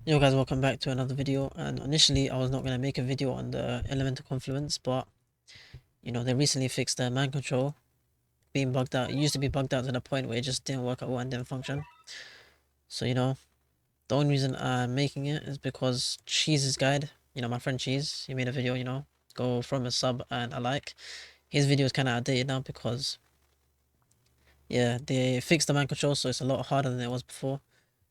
Yo guys, welcome back to another video. And initially I was not going to make a video on the elemental confluence, but they recently fixed the man control being bugged out. It used to be bugged out to the point where it just didn't work at all and didn't function. So the only reason I'm making it is because Cheese's guide, my friend Cheese, he made a video, go from a sub and a like. His video is kind of outdated now because yeah, they fixed the man control, so it's a lot harder than it was before.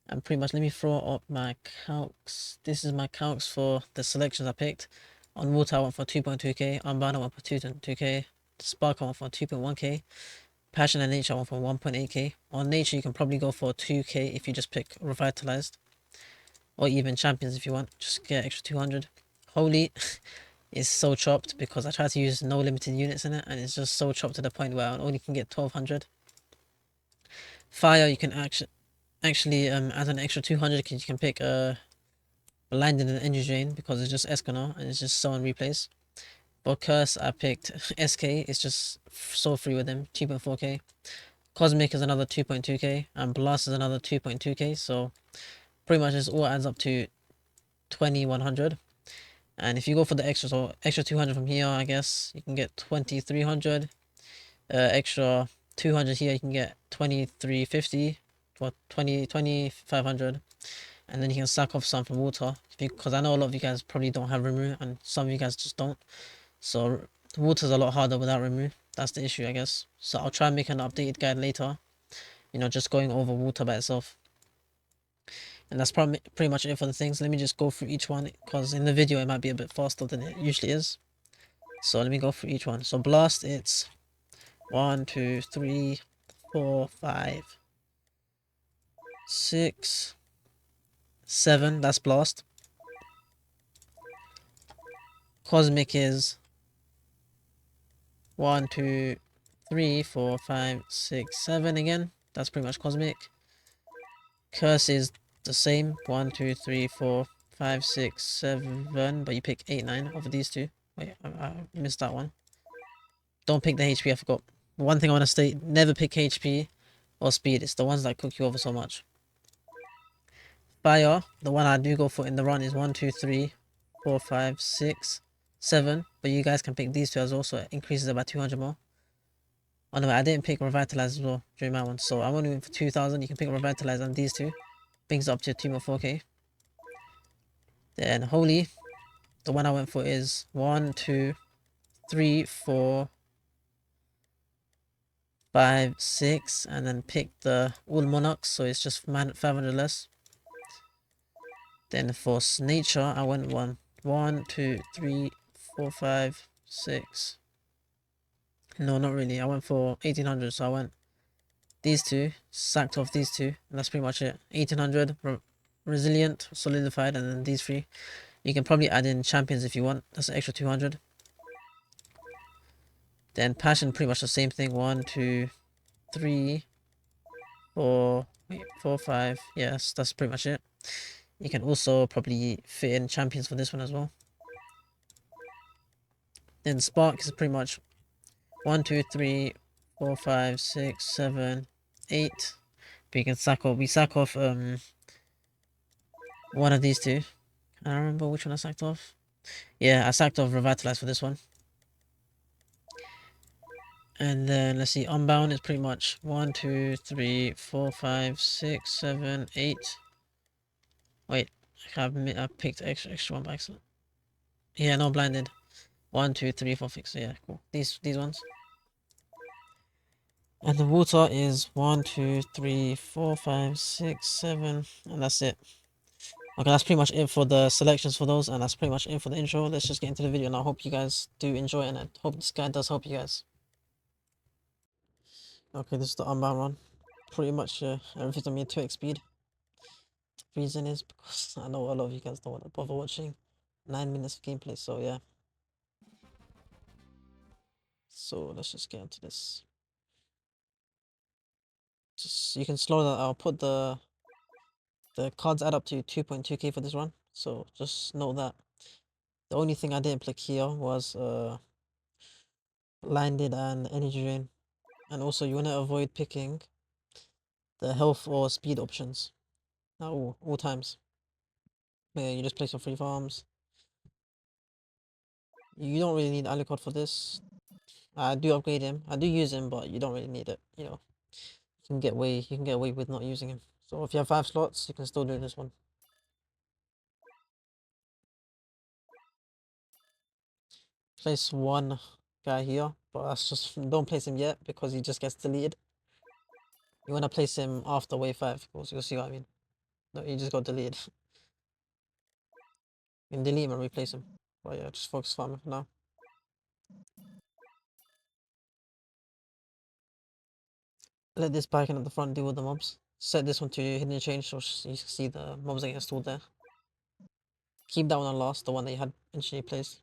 And pretty much, let me throw up my calcs. This is my calcs for the selections I picked. On water I went for 2.2k, Unbound I went for 2.2k, Spark I went for 2.1k, Passion and Nature I went for 1.8k. On Nature you can probably go for 2k if you just pick Revitalized, or even Champions if you want, just get extra 200. Holy is so chopped because I tried to use no limited units in it and it's just so chopped to the point where I only can get 1200. Fire you can actually add an extra 200 because you can pick Blinded and Energy Drain because it's just Escanor and it's just so on replays. For Curse, I picked SK, it's just so free with him, 2.4k. Cosmic is another 2.2k, and Blast is another 2.2k, so pretty much this all adds up to 2100. And if you go for the extra, so extra 200 from here, I guess, you can get 2300. Extra 200 here, you can get 2350, or 2500. And then you can sack off some from water, because I know a lot of you guys probably don't have Remove and some of you guys just don't, so water's a lot harder without Remove. That's the issue, I guess. So I'll try and make an updated guide later, just going over water by itself. And that's probably pretty much it for the things. Let me just go through each one, because in the video it might be a bit faster than it usually is. So let me go through each one. So Blast, it's 1 2 3 4 5 6 7, that's Blast. Cosmic is 1 2 3 4 5 6 7 again, that's pretty much Cosmic. Curse is the same, 1 2 3 4 5 6 7, but you pick 8 9 over these two. Wait, I missed that one. Don't pick the HP, I forgot. One thing I want to state, never pick HP or speed, it's the ones that cook you over so much. Fire, the one I do go for in the run is 1 2 3 4 5 6 7, but you guys can pick these two as well, so it increases it by 200 more. Oh no, I didn't pick Revitalize as well during my one, so I'm only went for 2000. You can pick Revitalize on these two, brings it up to 2 more 4k. Then Holy, the one I went for is 1 2 3 4 5 6, and then pick the all monarchs, so it's just 500 less. Then for Nature I went 1 2 3 4 5 6. No, not really, I went for 1800, so I went these two, sacked off these two, and that's pretty much it. 1800 Resilient, Solidified, and then these three. You can probably add in Champions if you want, that's an extra 200. Then Passion, pretty much the same thing. 1 2 3 4 4 5. Yes, that's pretty much it. You can also probably fit in Champions for this one as well. Then Spark is pretty much 1 2 3 4 5 6 7 8. But you can sack off, we sack off one of these two. I don't remember which one I sacked off. Yeah, I sacked off Revitalize for this one. And then let's see, Unbound is pretty much 1 2 3 4 5 6 7 8. Wait, I picked extra one by accident. Yeah, no, blinded. 1 2 3 4 6. Yeah, cool. These ones. And the water is 1 2 3 4 5 6 7, and that's it. Okay, that's pretty much it for the selections for those, and that's pretty much it for the intro. Let's just get into the video, and I hope you guys do enjoy it, and I hope this guide does help you guys. Okay, this is the Unbound run. Pretty much everything's on me 2x speed. Reason is because I know a lot of you guys don't want to bother watching 9 minutes of gameplay, so yeah. So let's just get into this. Just you can slow that. I'll put the cards add up to 2.2k for this run, so just note that. The only thing I didn't pick here was Blinded and Energy Drain, and also you want to avoid picking the health or speed options at all times. But yeah, you just place your free farms. You don't really need Alucard for this. I do upgrade him. I do use him, but you don't really need it. You know, you can get away with not using him. So if you have 5 slots, you can still do this one. Place one guy here, but that's just don't place him yet because he just gets deleted. You want to place him after wave 5, of course. You'll see what I mean. No, he just got deleted. You can delete him and replace him. But yeah, just focus farming for now. Let this bike in at the front deal with the mobs. Set this one to hidden change so you can see the mobs that get stored there. Keep that one on last, the one that you had initially placed.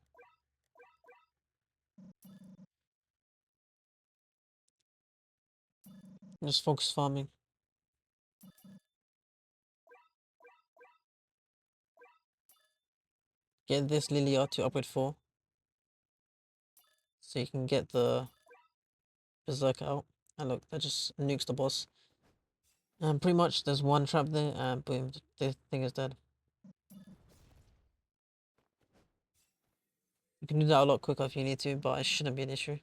Just focus farming. Get this Lilia to upgrade 4. So you can get the Berserker out. And look, that just nukes the boss. And pretty much there's one trap there and boom, the thing is dead. You can do that a lot quicker if you need to, but it shouldn't be an issue.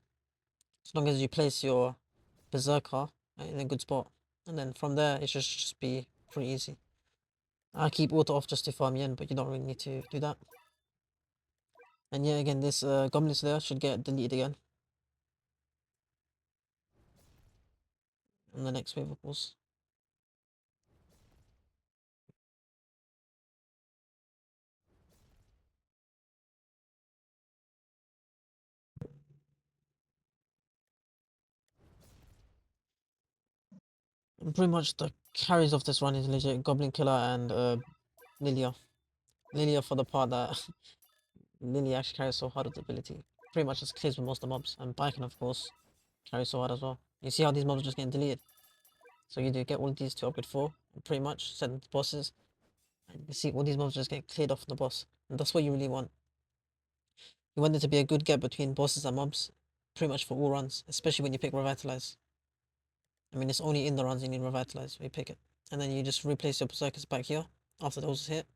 As long as you place your Berserker in a good spot. And then from there, it should just be pretty easy. I keep auto off just to farm Yen, but you don't really need to do that. And yeah, again, this Goblin Slayer should get deleted again. In the next wave, of course. And pretty much the carries of this run is legit Goblin Killer and Lilia. Lilia for the part that Lilia actually carries so hard with the ability. Pretty much just clears with most of the mobs. And Baiken, of course, carries so hard as well. You see how these mobs are just getting deleted? So you do get all these to upgrade 4, and pretty much set them to bosses. And you see all these mobs just get cleared off the boss. And that's what you really want. You want there to be a good gap between bosses and mobs, pretty much for all runs, especially when you pick Revitalize. I mean, it's only in the runs you need Revitalize, we pick it. And then you just replace your Berserkers back here, after those hit.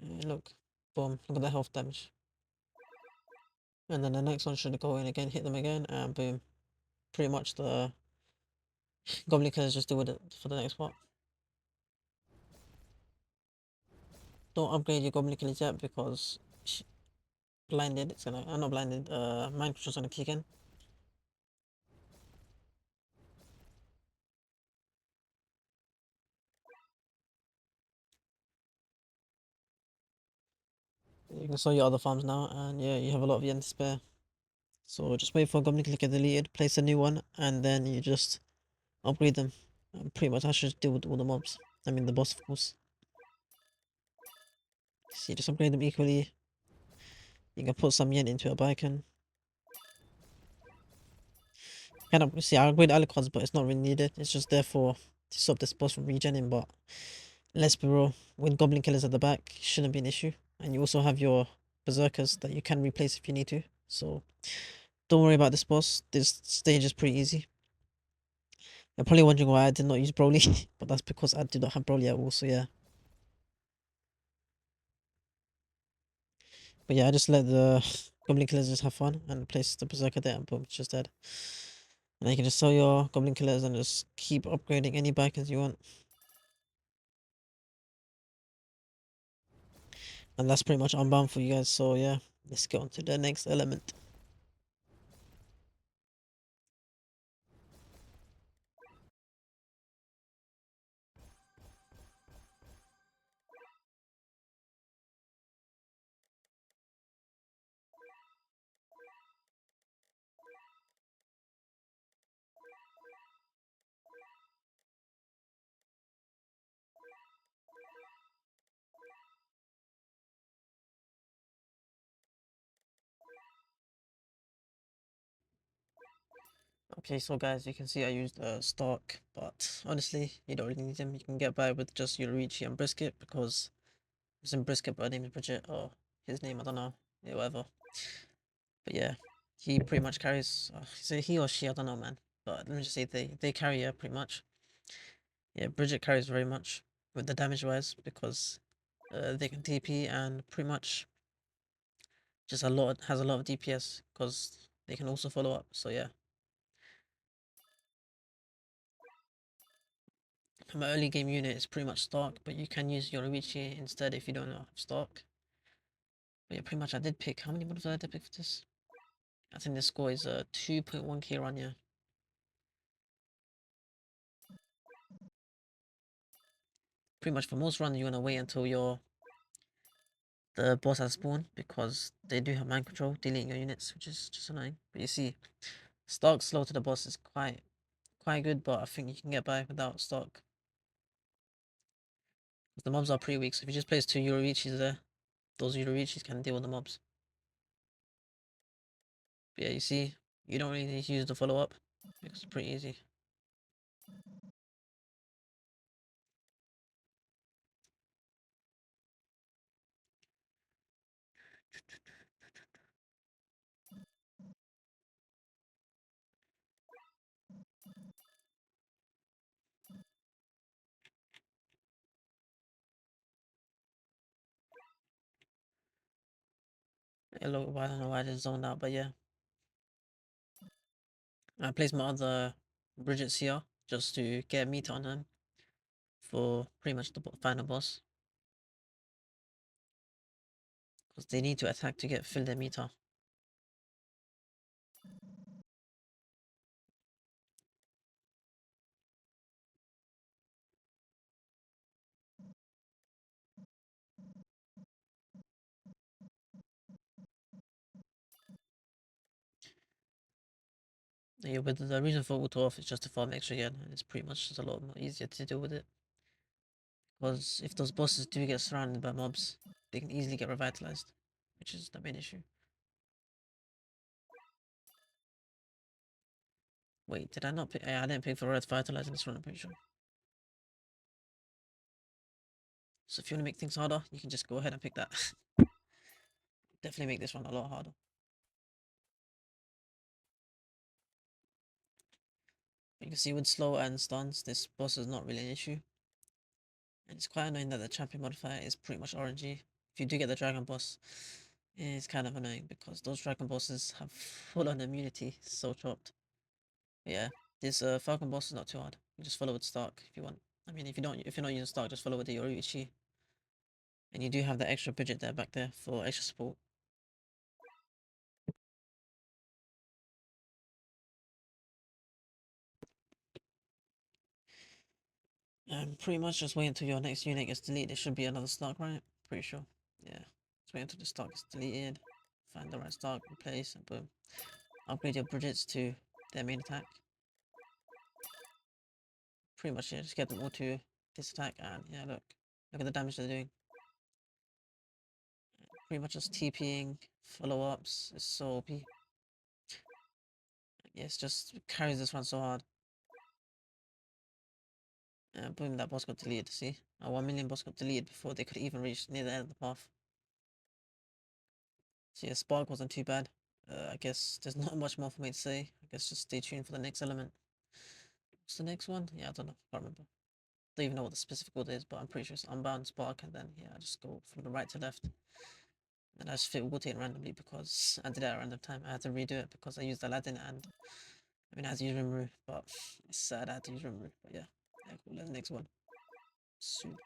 And look, boom, look at the health damage. And then the next one should go in again, hit them again, and boom. Pretty much the Goblin Killers just do with it for the next part. Don't upgrade your Goblin Killers yet because blinded, it's gonna, not blinded, mind control's gonna kick in. You can sell your other farms now, and yeah, you have a lot of yen to spare. So just wait for Goblin Killer to get deleted, place a new one, and then you just upgrade them. And pretty much I should deal with all the mobs. I mean the boss, of course. See, just upgrade them equally. You can put some yen into a Baiken. Kind of, see, I upgrade Alicorns, but it's not really needed. It's just there for to stop this boss from regenning, but let's be real, with Goblin Killers at the back, it shouldn't be an issue. And you also have your Berserkers that you can replace if you need to. So don't worry about this boss. This stage is pretty easy. You're probably wondering why I did not use Broly, but that's because I do not have Broly at all, so yeah. But yeah, I just let the Goblin Killers just have fun and place the Berserker there and boom, it's just dead. And then you can just sell your Goblin Killers and just keep upgrading any bikers you want. And that's pretty much Unbound for you guys, so yeah, let's get on to the next element. Okay, so guys, you can see I used Stark, but honestly, you don't really need him. You can get by with just your Ricci and Brisket because it's in Brisket, but her name is Bridget, or his name, I don't know, yeah, whatever. But yeah, he pretty much carries, is it he or she, I don't know, man. But let me just say they carry her pretty much. Yeah, Bridget carries very much with the damage wise because They can TP and pretty much just a lot has a lot of DPS because they can also follow up. So yeah, my early game unit is pretty much Stark, but you can use Yoruichi instead if you don't have Stark. But yeah, pretty much I did pick. How many models did I pick for this? I think the score is 2.1k run. Yeah, pretty much for most runs you wanna wait until the boss has spawned because they do have mind control, deleting your units, which is just annoying. But you see, Stark slow to the boss is quite good, but I think you can get by without Stark. The mobs are pretty weak, so if you just place 2 Yoruichis there, those Yoruichis can deal with the mobs. But yeah, you see, you don't really need to use the follow-up, because it's pretty easy. I don't know why I just zoned out, but yeah. I placed my other Bridget CR just to get a meter on him for pretty much the final boss. Because they need to attack to fill their meter. Yeah, but the reason for auto off is just to farm extra again, and it's pretty much just a lot more easier to deal with it. Because if those bosses do get surrounded by mobs, they can easily get revitalized, which is the main issue. Wait, did I not pick? I didn't pick for revitalize in this run, I'm pretty sure. So if you want to make things harder, you can just go ahead and pick that. Definitely make this one a lot harder. You can see with slow and stuns, this boss is not really an issue. And it's quite annoying that the champion modifier is pretty much RNG. If you do get the dragon boss, it's kind of annoying because those dragon bosses have full on immunity, so chopped. But yeah, this falcon boss is not too hard. You just follow with Stark if you want. I mean, if you're not using Stark, just follow with the Yoruichi. And you do have the extra Bridget there back there for extra support. And pretty much just wait until your next unit gets deleted. There should be another Stark, right? Pretty sure. Yeah. Just wait until the Stark gets deleted. Find the right Stark, replace, and boom. Upgrade your Bridgets to their main attack. Pretty much, yeah, just get them all to this attack, and yeah, look at the damage they're doing. Pretty much just TPing, follow-ups, it's so OP. Yeah, it's just carries this one so hard. Boom, that boss got deleted, see? A 1 million boss got deleted before they could even reach near the end of the path. So yeah, Spark wasn't too bad. I guess there's not much more for me to say. I guess just stay tuned for the next element. What's the next one? Yeah, I don't know. Can't remember. Don't even know what the specific order is, but I'm pretty sure it's Unbound, Spark, and then yeah, I just go from the right to left. And I just fit rotate randomly because I did it at a random time. I had to redo it because I used Aladdin and I mean I had to use Rimuru, but it's sad I had to use Rimuru. But yeah, cool. Let's next one. Soon.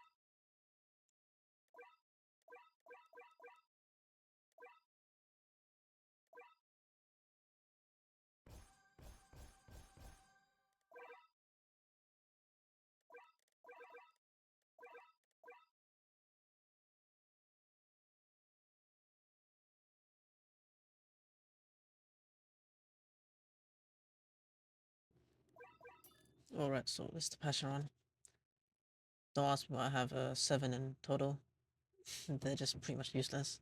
Alright, so this is the passion run. Don't ask me why I have 7 in total. They're just pretty much useless.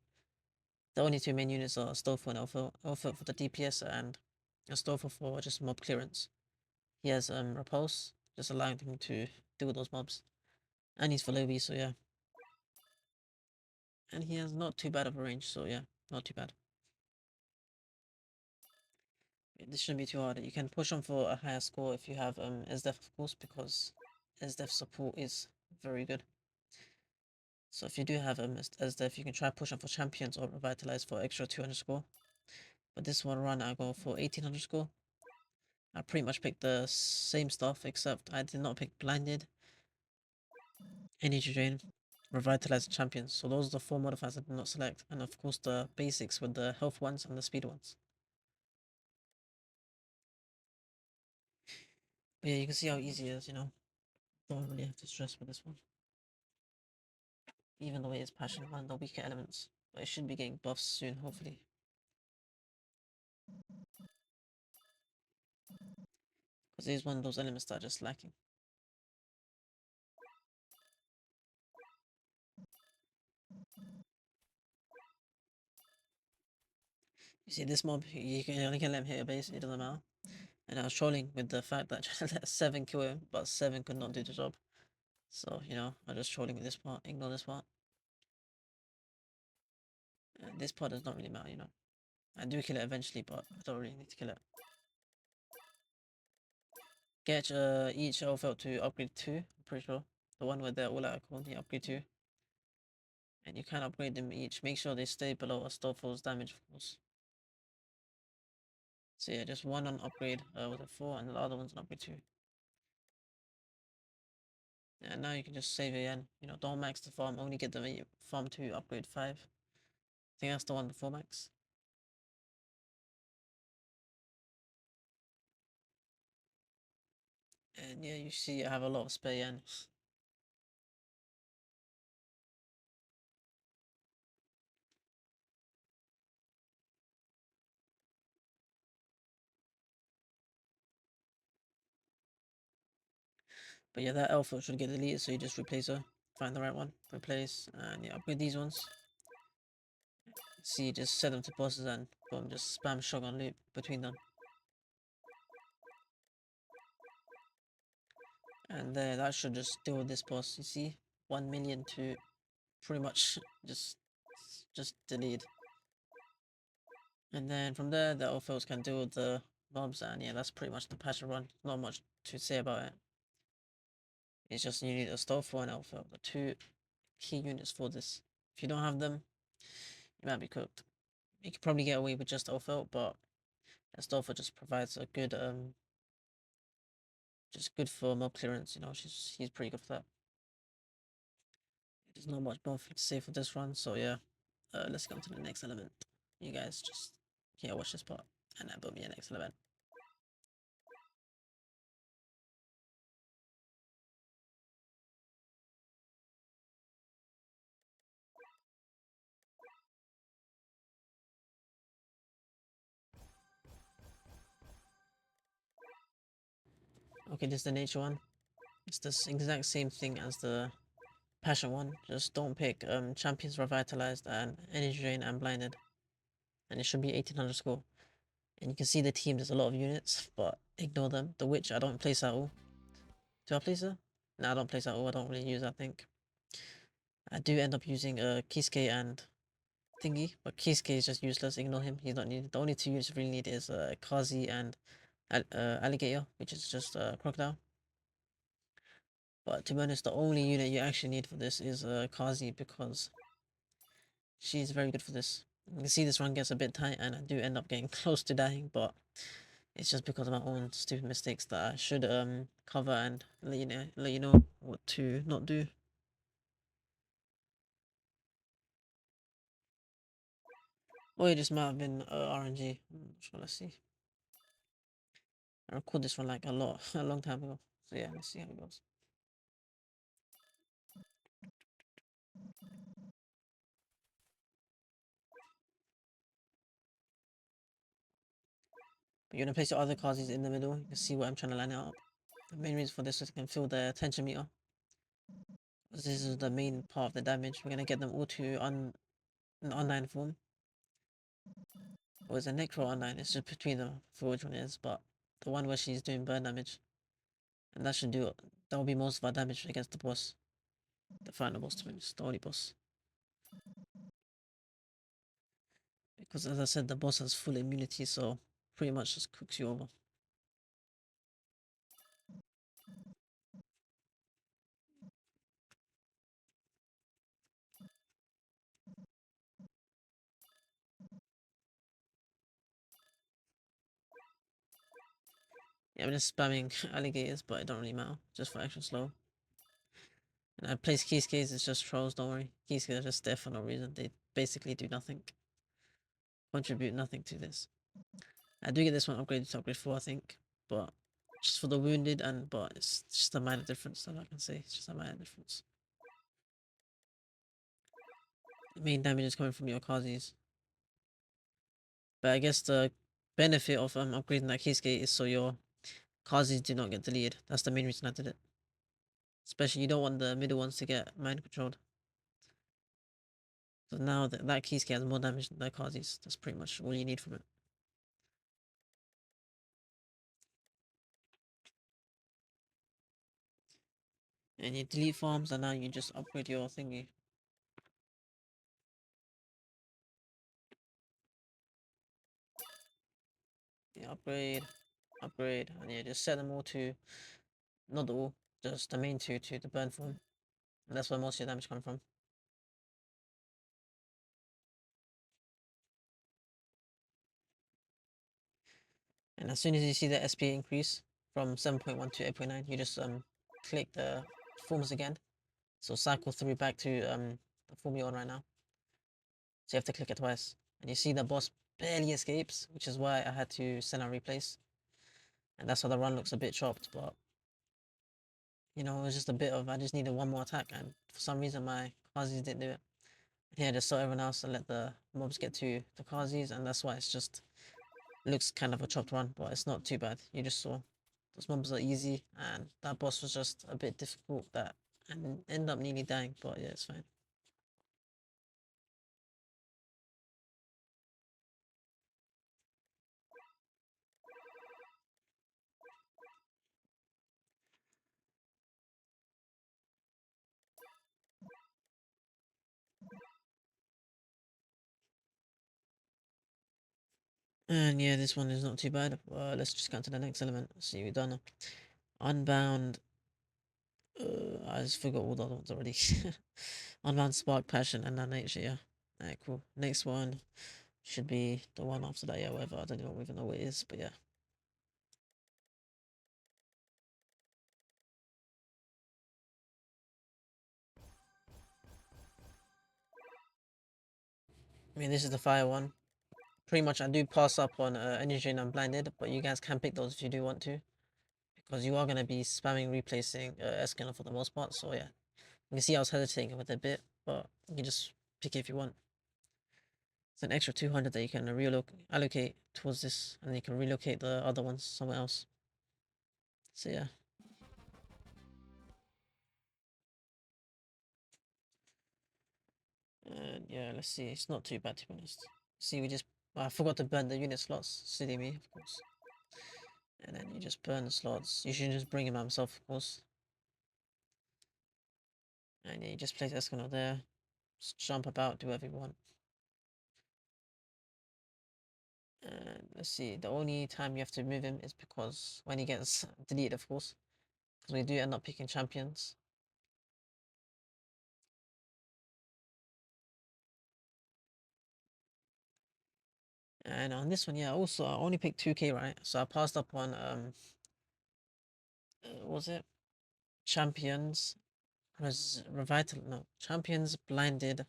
The only two main units are Stouffer and Alpha for the DPS and a Stouffer for just mob clearance. He has Repulse, just allowing him to deal with those mobs. And he's for Levy, so yeah. And he has not too bad of a range, so yeah, not too bad. This shouldn't be too hard. You can push on for a higher score if you have SDEF, of course, because SDEF support is very good. So if you do have him as death, you can try pushing for champions or revitalize for extra 200 score. But this one run, I go for 1800 score. I pretty much picked the same stuff, except I did not pick blinded, energy drain, revitalize champions. So those are the 4 modifiers I did not select, and of course the basics with the health ones and the speed ones. But yeah, you can see how easy it is, you know. Don't really have to stress with this one. Even though it is passion, one of the weaker elements. But it should be getting buffs soon, hopefully. Because it is one of those elements that are just lacking. You see, this mob, you can only let him hit your base, it doesn't matter. And I was trolling with the fact that I let 7 kill him, but 7 could not do the job. So, you know, I'm just trolling with this part, ignore this part. This part does not really matter, you know. I do kill it eventually, but I don't really need to kill it. Get each elf out to upgrade 2, I'm pretty sure. The one where they're all out of cooldown, you upgrade 2. And you can upgrade them each. Make sure they stay below a Starfall's damage, of course. So yeah, just one on upgrade with a 4, and the other one's on upgrade 2. And now you can just save again. You know, don't max the farm, only get the farm to upgrade 5. I think that's the one before max. And yeah, you see I have a lot of spare yen. But yeah, that alpha should get deleted, so you just replace her. Find the right one, replace, and yeah, upgrade these ones. See, just set them to bosses and boom, just spam shotgun loop between them. And there, that should just deal with this boss, you see? 1 million to pretty much just delete. And then from there, the Orphos can deal with the mobs, and yeah, that's pretty much the passion run. Not much to say about it. It's just you need a Starfall and Alpha, the 2 key units for this. If you don't have them, you might be cooked. You could probably get away with just Alpha, but Alpha just provides a good just good for mob clearance. You know, he's pretty good for that. There's not much more to say for this run, so yeah. Let's go to the next element. You guys just yeah, watch this part, and then boom, yeah, next element. Okay, this is the nature one. It's the exact same thing as the passion one. Just don't pick champions revitalized and energy drain and blinded, and it should be 1800 score. And you can see the team. There's a lot of units, but ignore them. The witch I don't place at all. Do I place her? No, I don't place at all. I don't really use. I think I do end up using Kiske and thingy, but Kiske is just useless. Ignore him. He's not needed. The only 2 units you really need is Kazi and Alligator, which is just Crocodile. But to be honest, the only unit you actually need for this is Kazi, because she's very good for this. You can see this run gets a bit tight, and I do end up getting close to dying, but it's just because of my own stupid mistakes that I should cover and let you know what to not do. Or it just might have been RNG. I'm not sure. Let's see. I recorded this one like a long time ago. So yeah, let's see how it goes. But you're gonna place your other cards in the middle. You can see what I'm trying to line it up. The main reason for this is I can feel the tension meter. This is the main part of the damage. We're gonna get them all to an online form. Or is a Necro online? It's just between them for which one it is, but the one where she's doing burn damage. And that should do it. That will be most of our damage against the boss. The final boss, to be honest, the only boss. Because as I said, the boss has full immunity, so pretty much just cooks you over. Yeah, I'm just spamming alligators, but it don't really matter. Just for extra slow. And I place Keyscades, it's just trolls, don't worry. Keyscades are just there for no reason. They basically do nothing. Contribute nothing to this. I do get this one upgraded to upgrade 4, I think. But just for the wounded, but it's just a minor difference that I can say. It's just a minor difference. The main damage is coming from your Kazis. But I guess the benefit of upgrading that Keyscape is so your Kazis do not get deleted. That's the main reason I did it. Especially you don't want the middle ones to get mind controlled. So now that Keyscape has more damage than the Kazis. That's pretty much all you need from it. And you delete farms and now you just upgrade your thingy. Yeah, upgrade, and yeah, just set them all to, not all, just the main two to the burn form. And that's where most of your damage comes from. And as soon as you see the SP increase from 7.1 to 8.9, you just click the forms again. So cycle through back to the form you're on right now. So you have to click it twice. And you see the boss barely escapes, which is why I had to send and replace. And that's why the run looks a bit chopped, but you know, it was just a bit of, I just needed one more attack, and for some reason my Kazis didn't do it. Yeah, just saw everyone else and let the mobs get to the Kazis, and that's why it's just looks kind of a chopped run, but it's not too bad. You just saw those mobs are easy, and that boss was just a bit difficult that and end up nearly dying, but yeah, it's fine. And yeah, this one is not too bad. Let's just go to the next element. Let's see, we've done Unbound. I just forgot all the other ones already. Unbound, Spark, Passion, and Nature. Yeah. Alright, cool. Next one should be the one after that. Yeah, whatever. I don't even know what it is, but yeah. I mean, this is the fire one. Pretty much, I do pass up on Energy and Blinded, but you guys can pick those if you do want to, because you are going to be spamming replacing Escanor for the most part. So yeah, you can see I was hesitating with it a bit, but you can just pick it if you want. It's an extra 200 that you can allocate towards this, and you can relocate the other ones somewhere else. So yeah. And yeah, let's see. It's not too bad to be honest. See, I forgot to burn the unit slots. Silly me, of course. And then you just burn the slots. You should just bring him out himself, of course. And yeah, you just place Escanor there. Just jump about, do whatever you want. And let's see, the only time you have to move him is because when he gets deleted, of course. Because we do end up picking champions. And on this one, yeah, also I only picked 2k, right? So I passed up on what was it? Champions Champions blinded.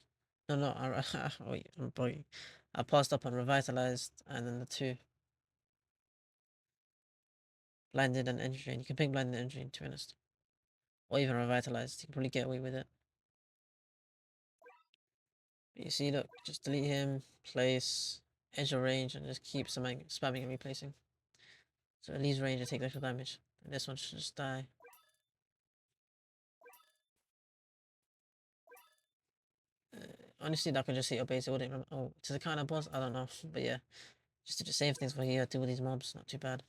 No, wait, I'm bugging. I passed up on revitalized and then the two blinded and energy. You can pick blinded and energy, to be honest, or even revitalized. You can probably get away with it. But you see, look, just delete him, place edge of range, and just keep spamming and replacing. So it leaves range and takes extra damage. And this one should just die. Honestly, that could just hit your base. It wouldn't. Oh, to the kind of boss, I don't know, but yeah, just to just save things for here. Deal with these mobs, not too bad.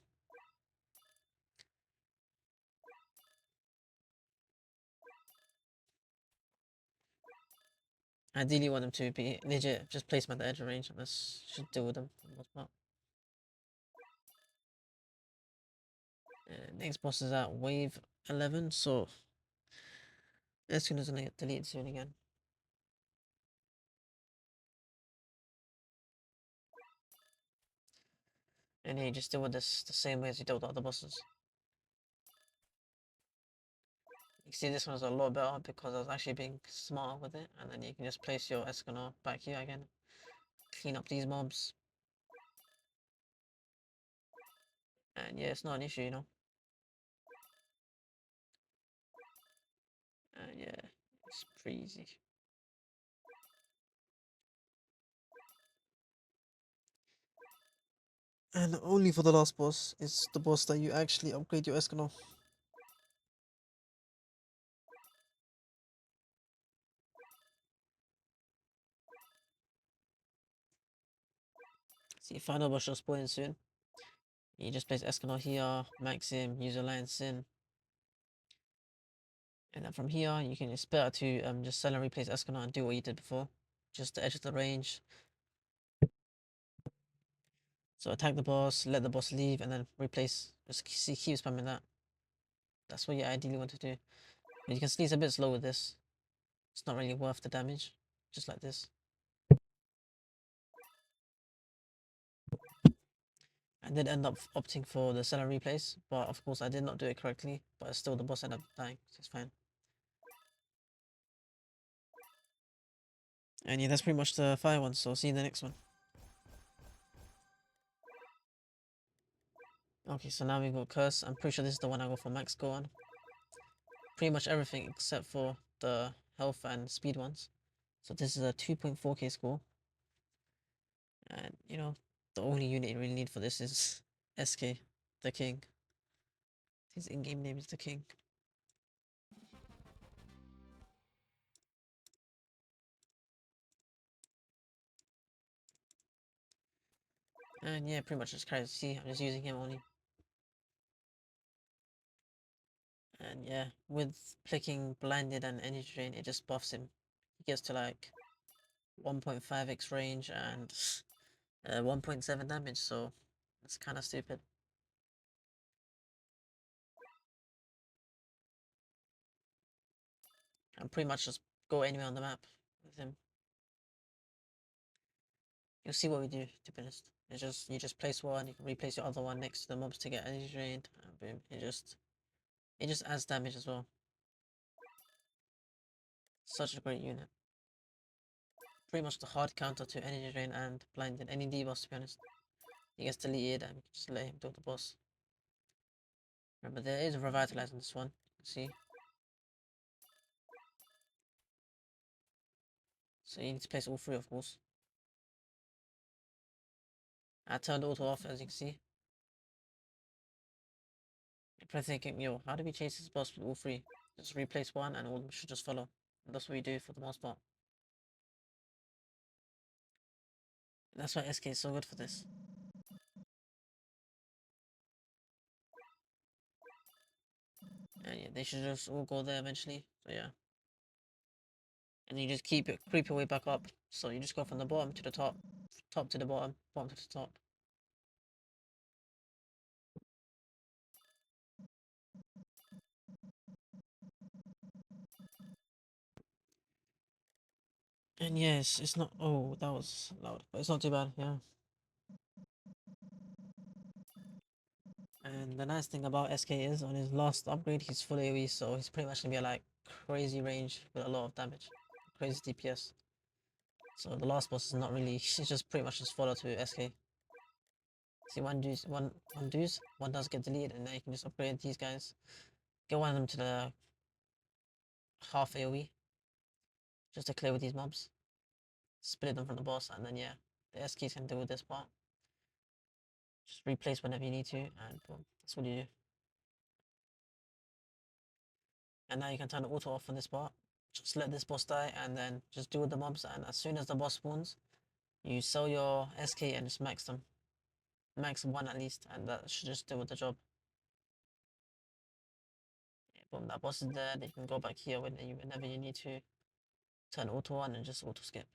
Ideally, you want them to be legit. Just place them at the edge of range, and this should deal with them for the most part. Next boss is at wave 11, so as soon as I get deleted soon again. And here you just deal with this the same way as you dealt with the other bosses. can see this one's a lot better because I was actually being smart with it, and then you can just place your Escanor back here again, clean up these mobs, and yeah, it's not an issue, you know. And yeah, it's pretty easy. And only for the last boss is the boss that you actually upgrade your Escanor. See, final boss will spawn soon. You just place Escanor here, max him, use Alliance in. And then from here, you can, it's better to just sell and replace Escanor and do what you did before. Just the edge of the range. So attack the boss, let the boss leave, and then replace. Just keep spamming that. That's what you ideally want to do. But you can see it's a bit slow with this. It's not really worth the damage. Just like this. I did end up opting for the sell and replace, but of course I did not do it correctly. But still, the boss ended up dying, so it's fine. And yeah, that's pretty much the fire one. So see you in the next one. Okay, so now we got Curse. I'm pretty sure this is the one I go for max score on. Pretty much everything except for the health and speed ones. So this is a 2.4k score. And you know, the only unit you really need for this is SK, the king. His in-game name is the king. And yeah, pretty much just carries. See, I'm just using him only. And yeah, with clicking blinded and energy drain, it just buffs him. He gets to like 1.5x range and 1.7 damage, so it's kind of stupid. And pretty much just go anywhere on the map with him. You'll see what we do, to be honest. It's just, you just place one, you can replace your other one next to the mobs to get energy drained, and boom, it just adds damage as well. Such a great unit. Pretty much the hard counter to energy drain and blinded, any debuffs to be honest. He gets deleted and we can just let him do the boss. Remember, there is a revitalize on this one, see? So you need to place all three, of course. I turned auto off, as you can see. You're probably thinking, yo, how do we chase this boss with all three? Just replace one and all of them should just follow. And that's what we do for the most part. And that's why SK is so good for this. And yeah, they should just all go there eventually. So yeah. And you just creep your way back up. So you just go from the bottom to the top, top to the bottom, bottom to the top. And yes, it's not. Oh, that was loud, but it's not too bad. Yeah. And the nice thing about SK is on his last upgrade, he's full AoE, so he's pretty much gonna be like crazy range with a lot of damage, crazy DPS. So the last boss is not really. It's just pretty much just follow to SK. See, one does get deleted, and then you can just upgrade these guys. Get one of them to the half AoE, just to clear with these mobs. Split them from the boss, and then yeah, the SKs can deal with this part. Just replace whenever you need to, and boom, that's what you do. And now you can turn the auto off on this part. Just let this boss die, and then just deal with the mobs. And as soon as the boss spawns, you sell your SK and just max them. Max one at least, and that should just do with the job. Yeah, boom, that boss is dead. You can go back here whenever you need to. Turn auto on and just auto skip.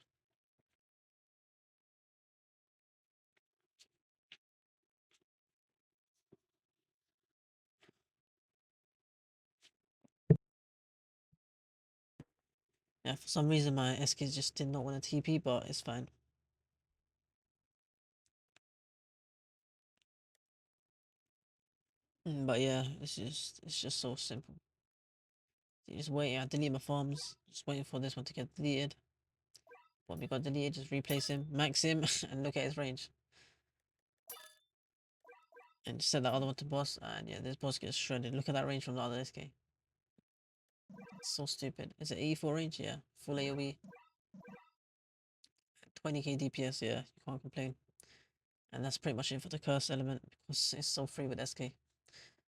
Yeah, for some reason my SKs just did not want to TP, but it's fine. But yeah, it's just so simple. Just waiting. I delete my farms. Just waiting for this one to get deleted. When we got deleted, just replace him, max him, and look at his range. And just set that other one to boss, and yeah, this boss gets shredded. Look at that range from the other SK. So stupid. Is it 84 range? Yeah. Full AoE. 20k DPS, yeah. You can't complain. And that's pretty much it for the curse element because it's so free with SK.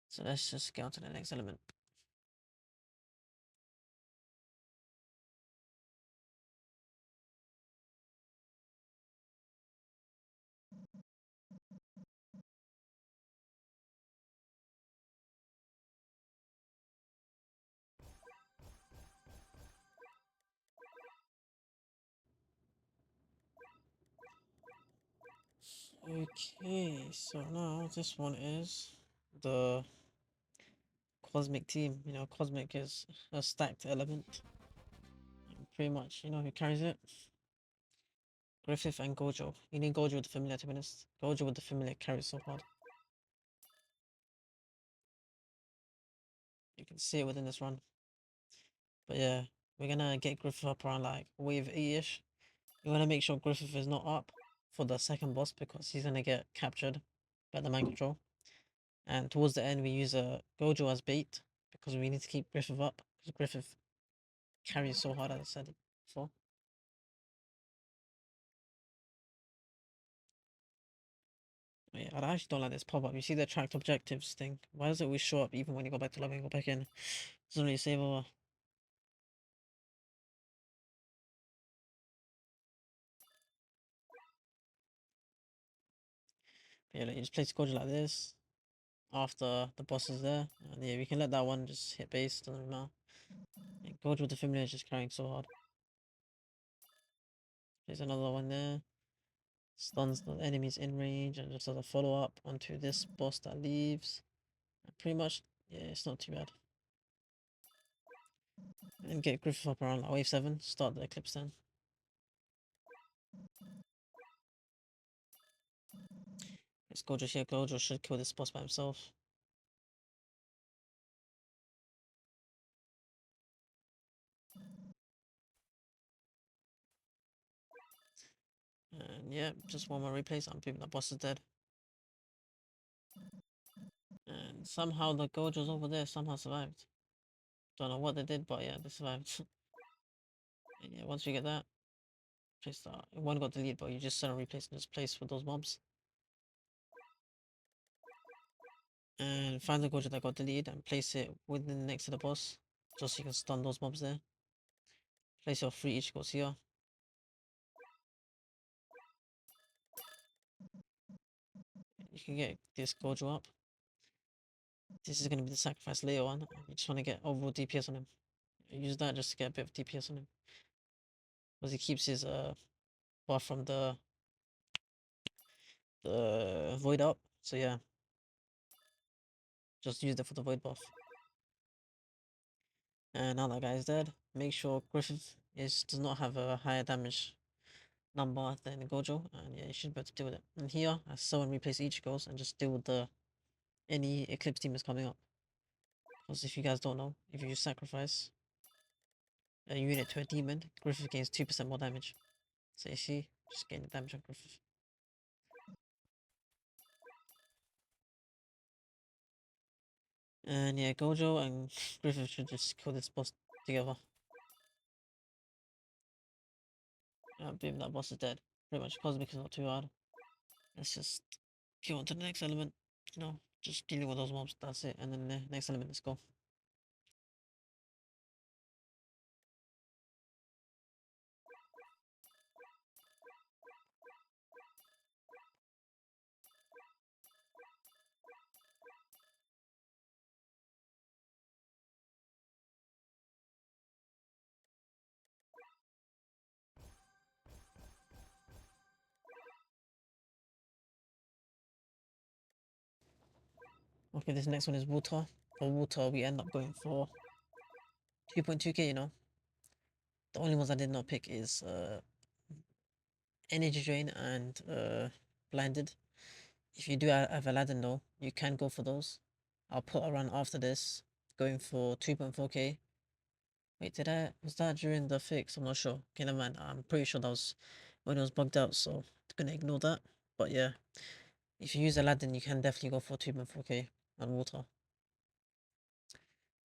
So let's just get on to the next element. Okay, so now this one is the Cosmic team. You know, Cosmic is a stacked element. And pretty much, you know who carries it? Griffith and Gojo. You need Gojo with the familiar to be honest. Gojo with the familiar carries so hard. You can see it within this run. But yeah, we're gonna get Griffith up around like wave 8-ish. You wanna make sure Griffith is not up for the second boss because he's gonna get captured by the mind control. And towards the end we use a Gojo as bait because we need to keep Griffith up because Griffith carries so hard as I said before. But yeah, I actually don't like this pop-up. You see the tracked objectives thing. Why does it always show up even when you go back to lobby and go back in? Doesn't really save over. But yeah, like, you just place Gojo like this after the boss is there. And yeah, we can let that one just hit base, doesn't really matter. And Gojo with the familiar is just carrying so hard. There's another one there. Stuns the enemies in range and just does a follow up onto this boss that leaves. And pretty much, yeah, it's not too bad. And get Griffith up around like wave 7, start the Eclipse then. It's Gojo here, Gojo should kill this boss by himself. And yeah, just one more replays, I'm thinking the boss is dead. And somehow the Gojo's over there somehow survived. Don't know what they did, but yeah, they survived. And yeah, once we get that, place that. One got deleted, but you just set a replace and just place with those mobs. And find the Gojo that got deleted and place it within next to the boss. Just so you can stun those mobs there. Place your 3 Ichigos here. You can get this Gojo up. This is going to be the sacrifice later on. You just want to get overall DPS on him. Use that just to get a bit of DPS on him. Because he keeps his buff from the void up. So yeah. Just use that for the void buff. And now that guy is dead, make sure Griffith does not have a higher damage number than Gojo, and yeah, you should be able to deal with it. And here, I saw and replace each goes and just deal with the any Eclipse team is coming up. Because if you guys don't know, if you sacrifice a unit to a demon, Griffith gains 2% more damage. So you see, just gain the damage on Griffith. And yeah, Gojo and Griffith should just kill this boss together. Boom, that boss is dead. Pretty much Cosmic is not too hard. Let's just go on to the next element. You know, just dealing with those mobs, that's it. And then the next element, let's go. Okay, this next one is water. For water, we end up going for 2.2k, you know. The only ones I did not pick is energy drain and blinded. If you do have Aladdin though, you can go for those. I'll put a run after this, going for 2.4k. Wait, was that during the fix? I'm not sure. Okay, never mind. I'm pretty sure that was when it was bugged out, so I'm gonna ignore that. But yeah, if you use Aladdin, you can definitely go for 2.4K on water.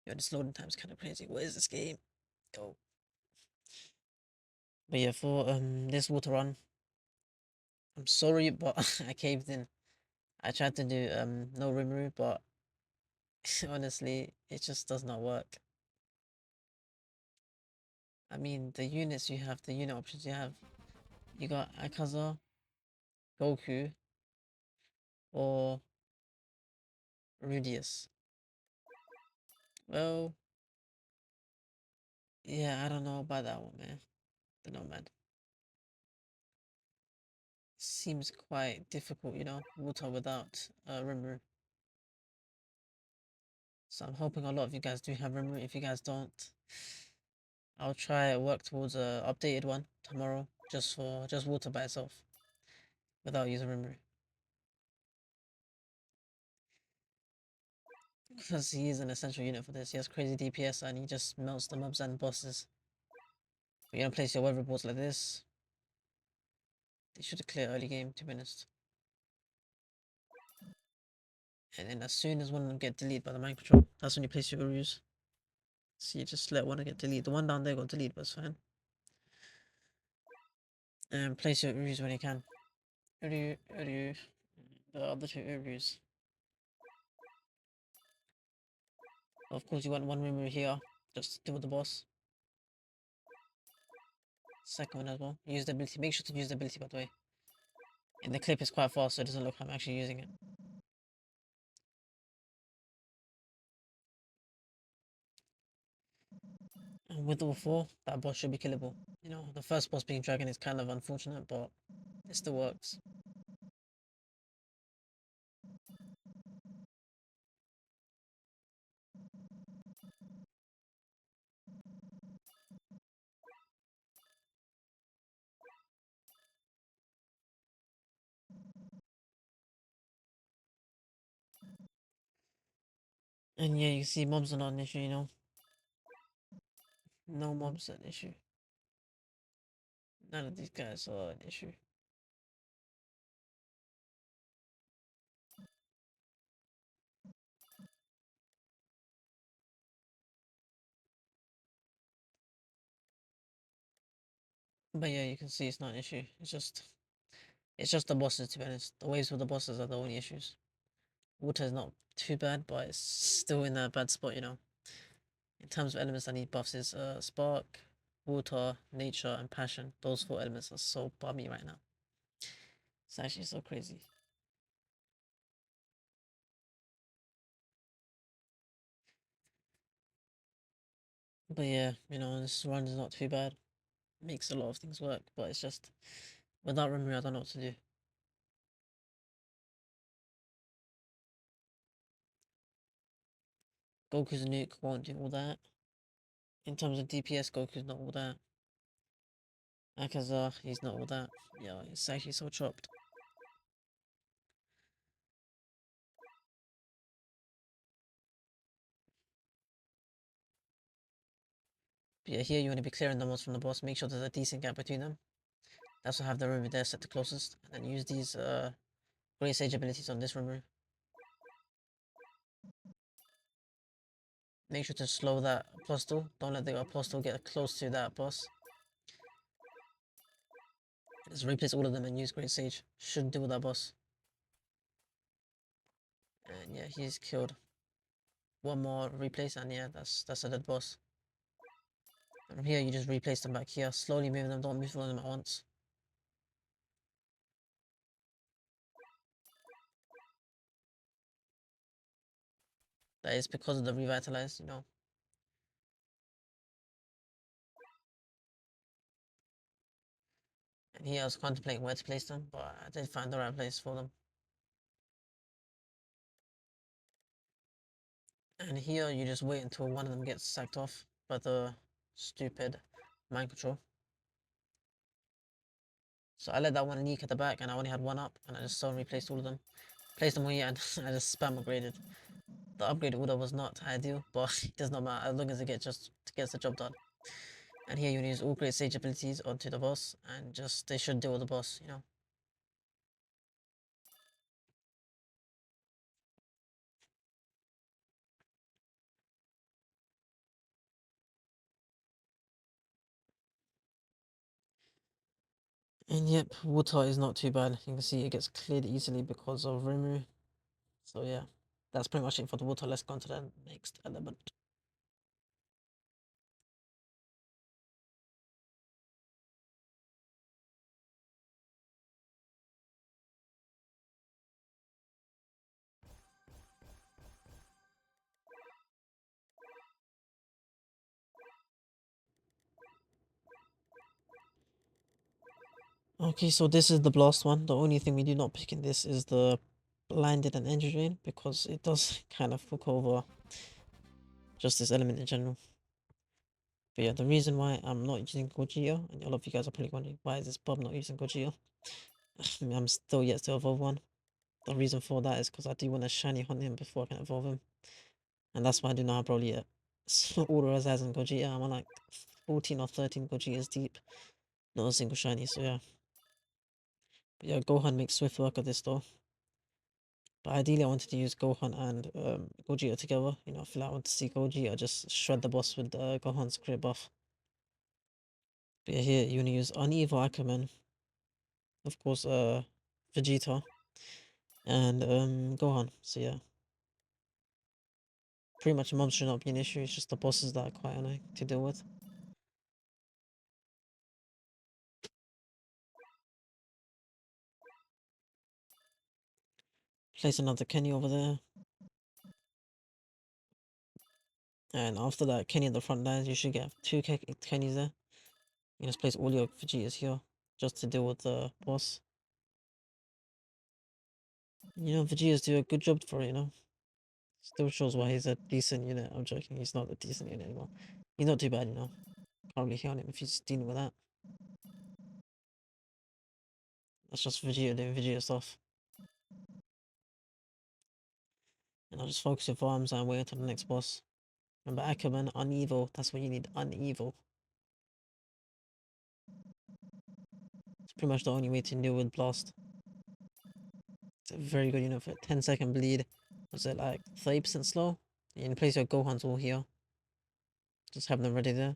Yo, this loading time's kind of crazy. What is this game? Yo. But yeah, for this water run, I'm sorry, but I caved in. I tried to do no Rimuru, but honestly, it just does not work. I mean, the units you have, the unit options you got Akaza, Goku, or Rudius. Well, yeah, I don't know about that one, man. Don't know, man. Seems quite difficult, water without Rimuru. So I'm hoping a lot of you guys do have Rimuru. If you guys don't, I'll try work towards a updated one tomorrow, just water by itself, without using Rimuru. Because he is an essential unit for this. He has crazy DPS and he just melts the mobs and bosses. You're gonna place your weather reports like this. They should clear early game, to be honest. And then as soon as one of them get deleted by the mind control, that's when you place your Urus. So you just let one get deleted. The one down there got deleted, but it's fine. And place your Urus when you can. Uru. The other two Urus. Of course, you want one Rimuru here, just to deal with the boss. Second one as well. Use the ability. Make sure to use the ability, by the way. And the clip is quite fast, so it doesn't look like I'm actually using it. And with all four, that boss should be killable. The first boss being Dragon is kind of unfortunate, but it still works. And yeah, you see mobs are not an issue. No mobs are an issue. None of these guys are an issue. But yeah, you can see it's not an issue. It's just the bosses, to be honest. The waves with the bosses are the only issues. Water is not too bad, but it's still in a bad spot. In terms of elements that need buffs is spark, water, nature, and passion. Those four elements are so bummy right now. It's actually so crazy. But yeah, this run is not too bad. Makes a lot of things work, but it's just without Rimuru, I don't know what to do. Goku's nuke won't do all that. In terms of DPS, Goku's not all that. Akaza, he's not all that. Yeah, it's actually so chopped. But yeah, here you want to be clearing the most from the boss. Make sure there's a decent gap between them. That's why I have the Rimuru there set to closest. And then use these Great Sage abilities on this Rimuru. Make sure to slow that Apostle. Don't let the Apostle get close to that boss. Just replace all of them and use Great Sage. Should deal with that boss. And yeah, he's killed. One more replace and yeah, that's a dead boss. And from here you just replace them back here. Slowly moving them, don't move all of them at once. That is because of the revitalize. And here I was contemplating where to place them, but I did find the right place for them. And here you just wait until one of them gets sacked off by the stupid mind control. So I let that one leak at the back and I only had one up and I just so replaced all of them. Placed them here and I just spam upgraded. the upgrade order was not ideal, but it does not matter as long as it gets the job done. And here you use all great sage abilities onto the boss, and just they should deal with the boss, you know. And yep, water is not too bad. You can see it gets cleared easily because of Rimu. So yeah, that's pretty much it for the water. Let's go on to the next element. Okay, so this is the blast one. The only thing we do not pick in this is the blinded and energy drain because it does kind of fuck over just this element in general. But yeah, the reason why I'm not using Gogeta, and a lot of you guys are probably wondering why is this Bob not using Gogeta? I'm still yet to evolve one. The reason for that is because I do want to shiny hunt him before I can evolve him. And that's why I do not have Broly yet. So all the has in Gogeta, I'm on like 14 or 13 Gogetas deep. Not a single shiny, so yeah. But yeah, Gohan makes swift work of this though. But ideally I wanted to use Gohan and Gogeta together. You know, I feel like I want to see Gogeta just shred the boss with Gohan's crit buff. But yeah, here you want to use Uneven Ackerman. Of course, Vegeta. And Gohan, so yeah. Pretty much mobs should not be an issue, it's just the bosses that are quite annoying to deal with. Place another Kenny over there. And after that Kenny at the front lines, you should get two Kennys there. You just place all your Vegetas here, just to deal with the boss. You know, Vegetas do a good job for it, you know. Still shows why he's a decent unit. I'm joking, he's not a decent unit anymore. He's not too bad, you know. Can't really hit on him if he's dealing with that. That's just Vegeta doing Vegeta stuff. And I'll just focus your farms and wait until the next boss. Remember Ackerman, Uneven, that's what you need, Uneven. It's pretty much the only way to deal with Blast. It's a very good unit for 10-second bleed. Was it like 30% slow? You can place your Gohans all here. Just have them ready there.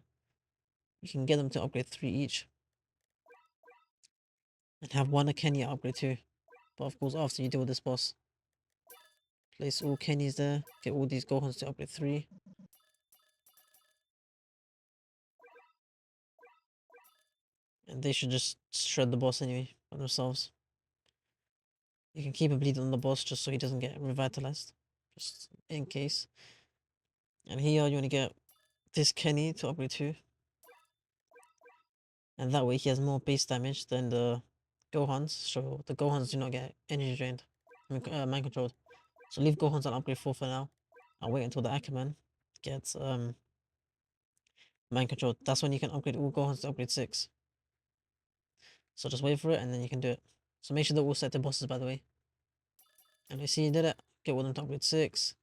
You can get them to upgrade 3 each. And have one a Kenya upgrade 2. But of course after you deal with this boss. Place all Kenyas there. Get all these Gohans to upgrade 3. And they should just shred the boss anyway by themselves. You can keep a bleed on the boss just so he doesn't get revitalized. Just in case. And here you want to get this Kenny to upgrade 2. And that way he has more base damage than the Gohans. So the Gohans do not get energy drained. I mean, mind controlled. So leave Gohans on upgrade 4 for now. I'll wait until the Ackerman gets mind controlled. That's when you can upgrade all Gohans to upgrade 6. So just wait for it and then you can do it. So make sure they're all set to bosses, by the way. And you see you did it. Get all them to upgrade 6.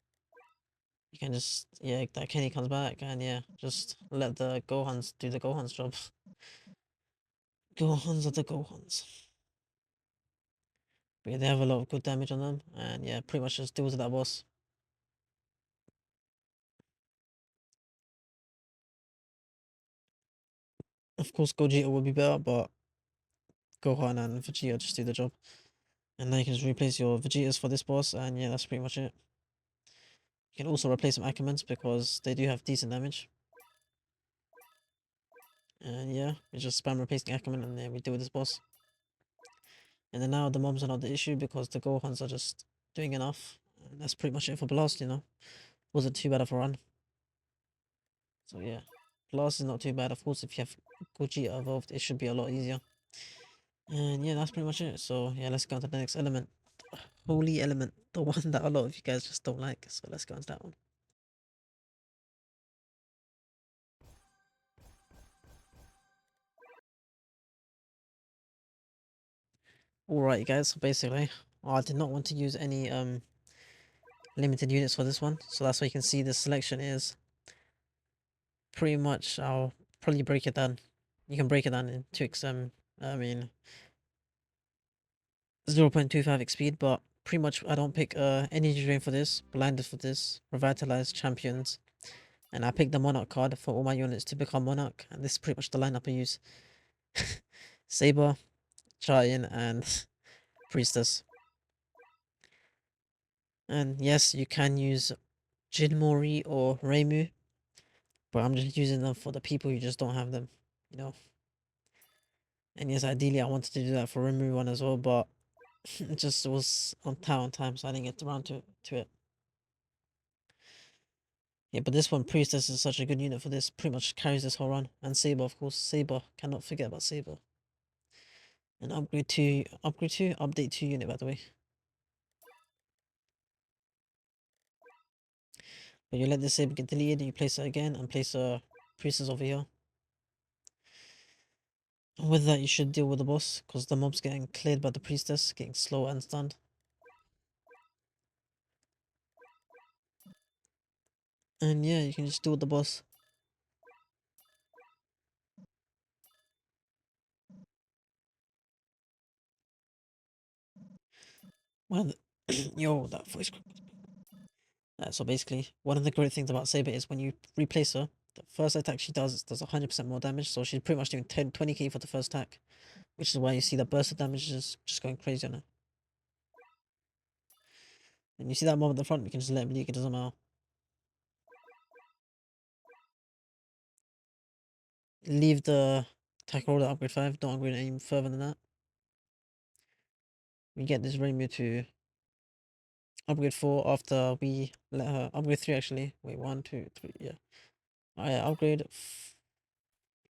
You can just, yeah, that Kenny comes back and yeah, just let the Gohans do the Gohans job. Gohans are the Gohans. But yeah, they have a lot of good damage on them and yeah, pretty much just deals with that boss. Of course Gogeta will be better, but Gohan and Vegeta just do the job. And then you can just replace your Vegetas for this boss and yeah, that's pretty much it. You can also replace some Ackermans because they do have decent damage. And yeah, we just spam replacing Ackerman and then we deal with this boss. And then now the mobs are not the issue because the Gohans are just doing enough. And that's pretty much it for Blast, you know. Wasn't too bad of a run. So yeah, Blast is not too bad. Of course, if you have Gogeta evolved, it should be a lot easier. And yeah, that's pretty much it. So yeah, let's go on to the next element. Holy element, the one that a lot of you guys just don't like. So let's go on to that one. Alright guys, so basically, I did not want to use any limited units for this one, so that's why you can see the selection is pretty much. I'll probably break it down. You can break it down into I mean 0.25 x speed, but pretty much I don't pick energy drain for this, blinded for this, revitalize champions, and I pick the monarch card for all my units to become monarch, and this is pretty much the lineup I use. Saber, Giant, and Priestess. And yes, you can use Jinmori or Reimu, but I'm just using them for the people who just don't have them, you know. And yes, ideally I wanted to do that for Reimu one as well, but it just was on time, so I didn't get around to it. Yeah, but this one, Priestess, is such a good unit for this. Pretty much carries this whole run. And Saber, of course. Saber, cannot forget about Saber. And upgrade 2, update 2 unit, by the way. But you let this Saber get deleted, you place it again, and place a Priestess over here. And with that, you should deal with the boss, because the mob's getting cleared by the Priestess, getting slow and stunned. And yeah, you can just deal with the boss. One of the yo, that voice crack. So basically, one of the great things about Saber is when you replace her, the first attack she does 100% more damage, so she's pretty much doing 20k for the first attack, which is why you see that burst of damage is just going crazy on her. And you see that mob at the front, we can just let him leak, it doesn't matter. Leave the attack roll at upgrade 5, don't upgrade any further than that. We get this Rainbow to upgrade 4 after we let her upgrade 3 actually. Wait, 1, 2, 3, yeah. Alright, upgrade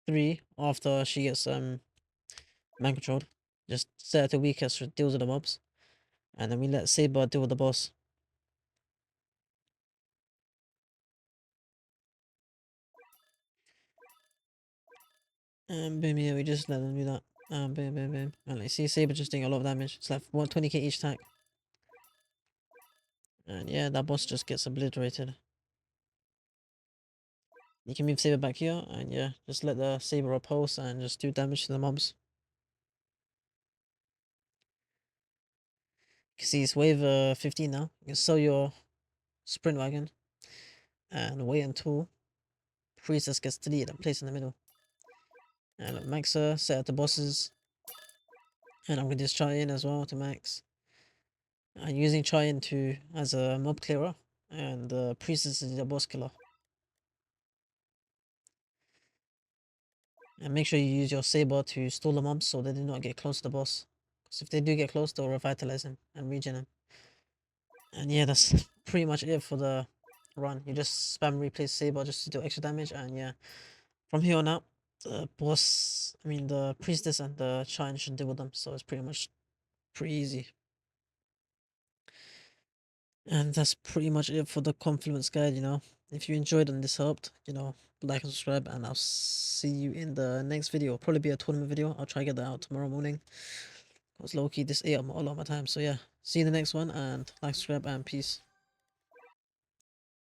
3 after she gets man controlled. Just set her to weakest, so it deals with the mobs. And then we let Saber deal with the boss. And boom, yeah, we just let them do that. Boom, boom, boom. And like, see, Saber just doing a lot of damage. It's like 120k each attack. And yeah, that boss just gets obliterated. You can move Saber back here, and yeah, just let the Saber repulse and just do damage to the mobs. You can see it's wave 15 now. You can sell your sprint wagon and wait until Priestess gets deleted and placed in the middle. And look, max her, set up the bosses. And I'm going to just try in as well to max. I'm using Chai to as a mob clearer, and the Priestess is the boss killer. And make sure you use your Saber to stall the mobs so they do not get close to the boss. Because if they do get close, they'll revitalize him and regen him. And yeah, that's pretty much it for the run. You just spam replace Saber just to do extra damage, and yeah. From here on out, the boss, the Priestess and the Shine should deal with them, so it's pretty much pretty easy. And that's pretty much it for the Confluence guide, you know. If you enjoyed and this helped, you know, like and subscribe, and I'll see you in the next video. Probably be a tournament video. I'll try to get that out tomorrow morning. Because low-key, this ate up a lot of my time. So yeah, see you in the next one, and like, subscribe, and peace.